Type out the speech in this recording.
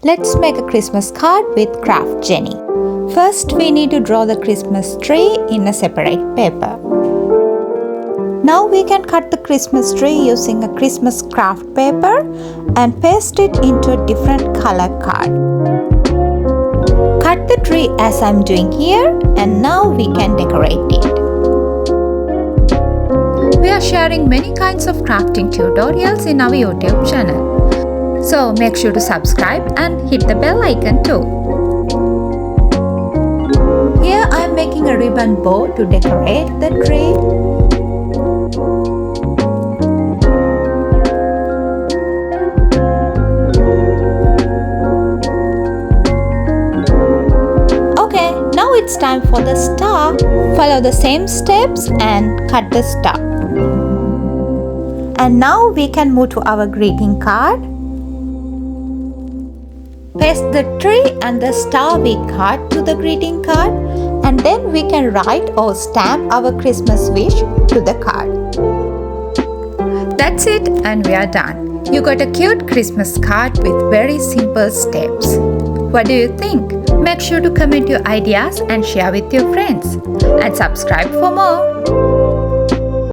Let's make a Christmas card with Craft Jenny. First, we need to draw the Christmas tree in a separate paper. Now we can cut the Christmas tree using a Christmas craft paper and paste it into a different color card. Cut the tree as I'm doing here, and now we can decorate it. We are sharing many kinds of crafting tutorials in our YouTube channel. So make sure to subscribe and hit the bell icon too. Here I am making a ribbon bow to decorate the tree. Okay, now it's time for the star. Follow the same steps and cut the star. And now we can move to our greeting card. Paste the tree and the star we cut to the greeting card, and then we can write or stamp our Christmas wish to the card. That's it, and we are done. You got a cute Christmas card with very simple steps. What do you think? Make sure to comment your ideas and share with your friends. And subscribe for more.